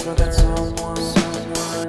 for that someone.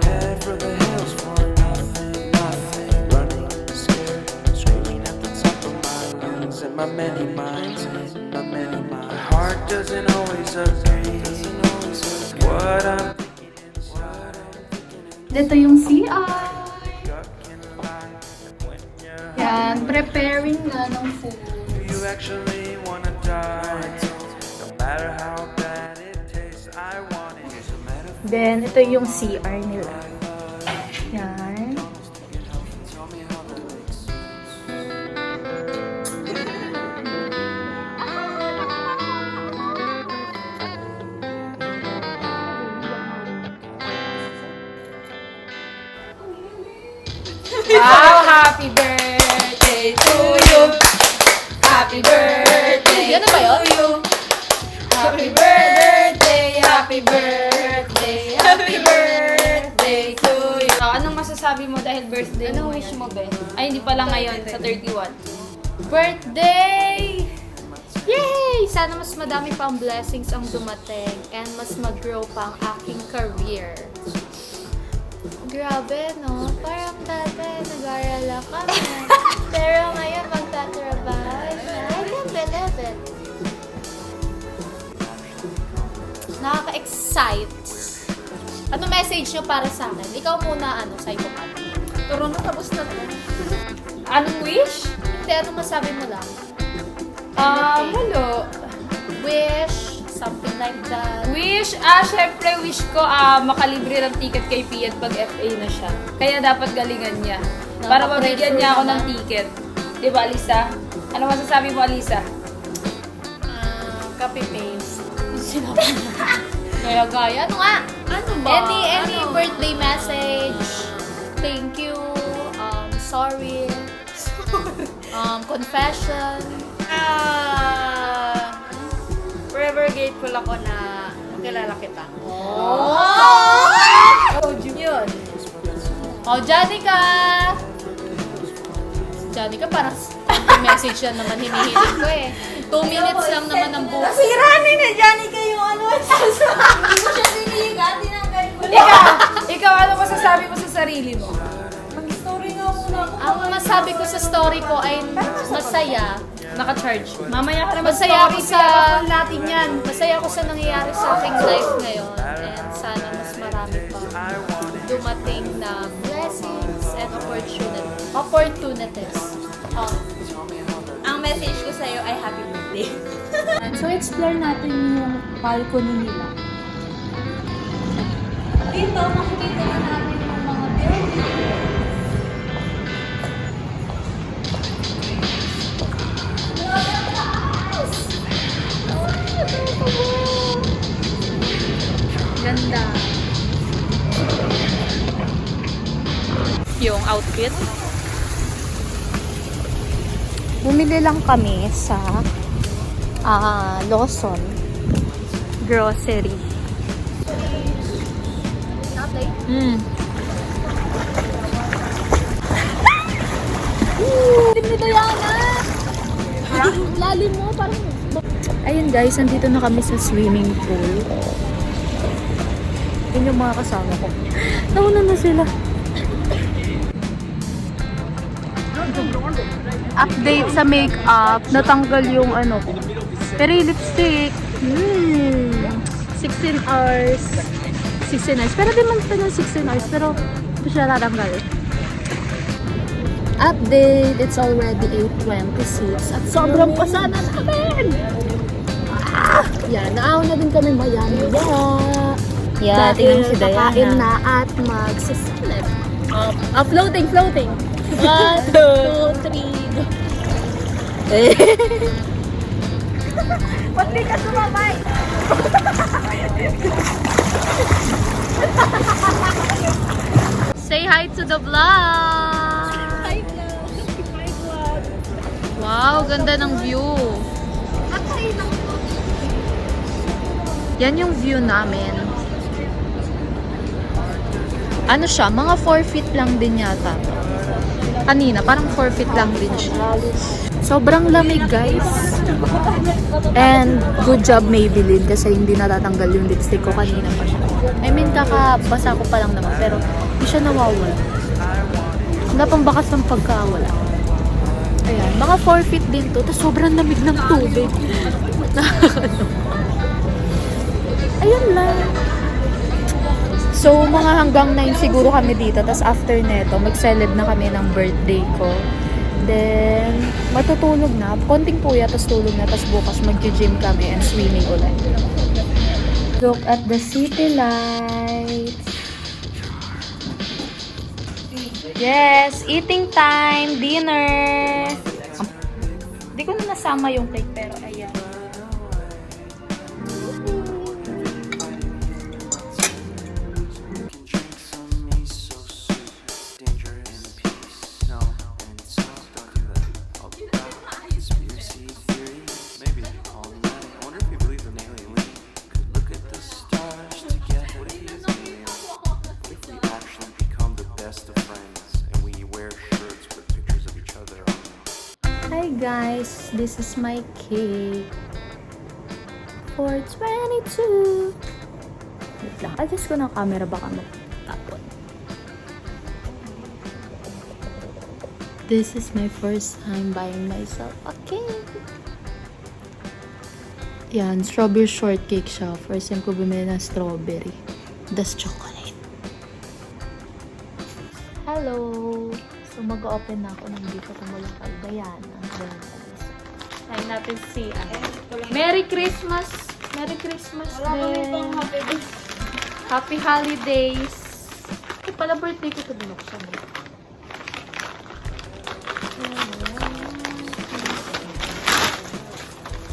Head for the hills for nothing, nothing. Running, scared, screaming at the top of my lungs. In my many minds, my many minds. My heart doesn't always agree. What I'm thinking inside. Dito yung CR. Yan, preparing na ng food. You actually wanna die. No matter how bad it tastes, I want it. Then, ito yung CR nila. Yan. Wow! Happy birthday to you! Happy birthday Yan na ba yun? to you! Happy birthday! Happy birthday! Happy birthday to you! Anong masasabi mo dahil birthday mo? Anong wish mo, Ben? Ay, hindi pala ngayon, sa 31. Birthday! Yay! Sana mas madami pang blessings ang dumating and mas mag-grow pa ang aking career. Grabe, no? Parang dati nag-aaral kami. Pero ngayon magtatrabaho na. I can't believe it. Nakaka-excite. Ano message nyo para sa akin? Ikaw muna, sa'yo ka. Turo na, tapos na to. Anong wish? Hindi, ano masabi mo lang? Walo. Wish, something like that. Wish? Syempre wish ko makalibre ng ticket kay Piat pag FA na siya. Kaya dapat galingan niya. Para mabigyan niya ako ng ticket. Di ba, Alisa? Ano masasabi mo, Alisa? Copy-paste. Sinabi mo. Gaya-gaya. Ano nga? Ano ba? Any birthday message. Thank you. Sorry. Confession. Forever grateful ako na kilala kita. Oh! Yun. Oh, Janica! Janica, parang message lang naman hinihiling ko eh. 2 minutes lang naman ang buhay. Siranin na Janica yung ano. Hindi ko siya sinihigat. Tinanggal ko lang. Ikaw, ano masasabi mo sa sarili mo? Mag-story nga muna ako. Ang masabi ko sa story ko ay masaya. Naka-charge. Mamaya ka na Masaya ako mag-story sa... ka. Natin yan. Masaya ako sa nangyayari sa aking life ngayon. And sana mas marami pa dumating na blessings and opportunities. Ang message ko sa'yo ay happy birthday. So, explore natin yung balcony nila. Dito, makikita na natin yung mga buildings. Ganda. Yung outfit. Bumili lang kami sa Lawson Grocery. Hindi Diana! Lalim mo, parang... Ayun guys, nandito na kami sa swimming pool. Yun yung mga kasama ko. Nauna na sila. Update sa makeup. Natanggal yung ano. Pero yung lipstick. 16 hours. 16 hours. Pero di man pa ng 16 hours. Pero ito siya tatanggal. Update. It's already 8:26. At sobrang pasana namin. Yan. Naaw na din kami maya-maya. Yeah, tingnan si Diana. Kakain na at magsisilip. Floating. 1, 2, 3. Ba't di ka sumabay? Say hi to the vlog! Hi, vlog. Hi, vlog. Wow, ganda ng view. Yan yung view namin. Ano siya? Mga 4 feet lang din yata. Kanina, parang 4 feet lang din siya. Sobrang lamig, guys. And good job Maybelline kasi hindi natatanggal yung lipstick ko kanina pa siya. I mean, kakabasa ko pa lang naman pero hindi siya nawawala. Wala pang bakas ng pagkawala. Ayan, mga 4 feet din to. Tapos sobrang lamig ng tubig. Ayun lang. So, mga hanggang 9 siguro kami dito. Tapos after neto, mag-celeb na kami ng birthday ko. Then, matutulog na. Konting puya, tapos tulog na. Tapos bukas mag-gym kami and swimming ulit. Look at the city lights. Yes, eating time, dinner. Hindi ko na nasama yung cake, pero ayan. Hi guys, this is my cake for 22. Wait lang, adjust ko ng camera baka magtapon. This is my first time buying myself a cake. Yan, strawberry shortcake siya. First time ko bumili ng strawberry. Das chocolate. Hello! So, mag-open na ako ng dito tumulong kay Diana. Tayo natin si Merry Christmas! Merry Christmas din! Happy Holidays! Ay, pala birthday ko ito binuksan mo.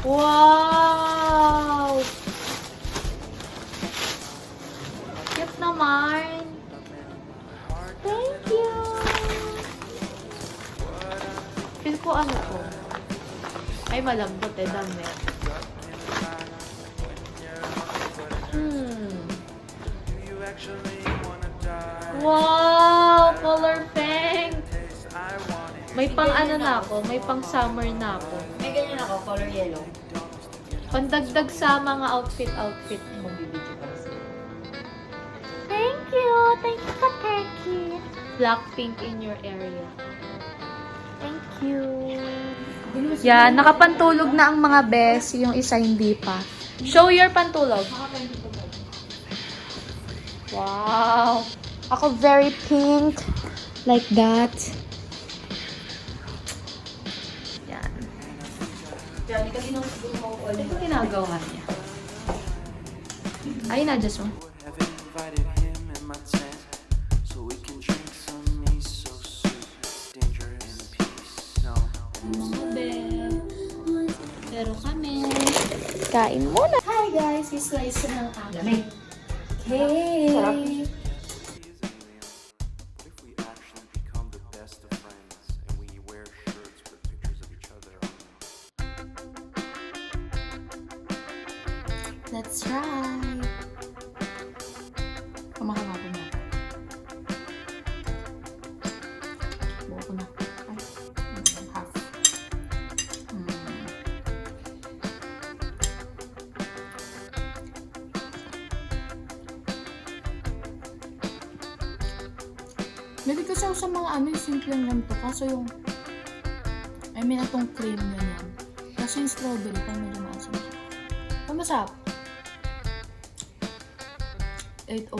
Wow! Cute naman! Thank you! Feel ko ano to? Ay, malambot eh, damit. Wow! Color pink! May pang ano na ako, may pang summer na ako. May ganyan ako, color yellow. Pandagdag sa mga outfit mo. Thank you! Thank you, Kateki! Black pink in your area. Thank you! Yan, nakapantulog na ang mga bes. Yung isa hindi pa. Show your pantulog. Wow! Ako very pink. Like that. Yan. Ano yung ginagawa niya? Ay, na-adjust mo. Have invited him in my tent so we can drink some miso soup. Dangerous in peace. No. Pero kami. Kain muna. Hi guys, i-slice ng aking cake. What if we actually become the best of friends and we wear shirts with pictures of each other on them? Let's try. Kumakain natin na. Buo ko na. Ay, half. Bili kasi ako sa mga ano, yung simpleng ganito. Kaso yung, I mean, itong cream ganyan. Kaso yung strawberry, parang medyo maasim siya. Ang masarap. 8/10.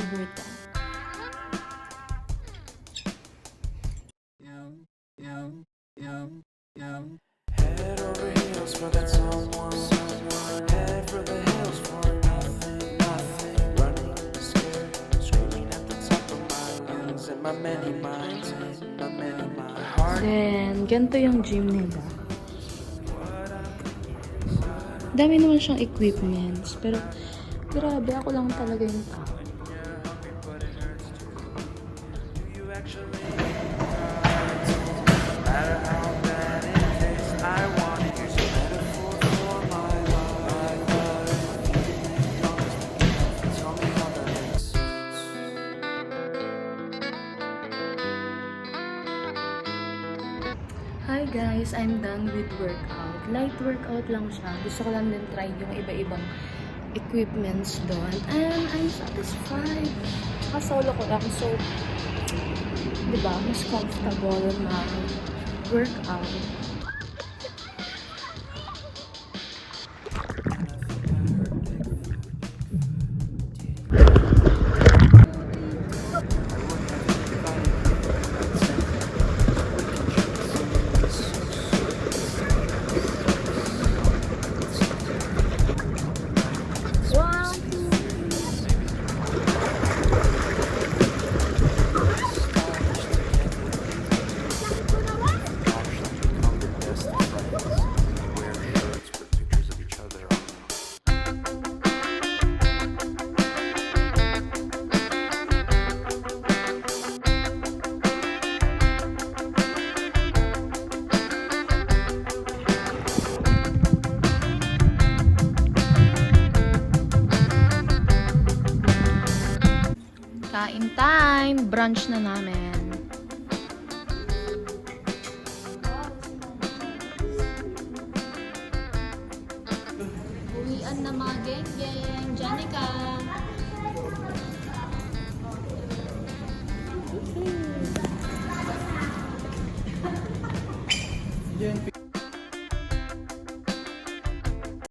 Head over heels for that someone. Head for the hills for nothing. Running scared, screaming at the top of my lungs. In my many minds, my heart. Then, ganito yung gym nila. Dami naman siyang equipments. Pero, grabe, ako lang talaga yung tao. Hi guys, I'm done with workout. Light workout lang siya. Gusto ko lang din try yung iba-ibang equipments doon. And I'm satisfied. Tsaka solo ko lang. So, diba, mas comfortable mag-workout. Kain time! Brunch na namin. Uwian na mga geng-geng. Janica! Yan,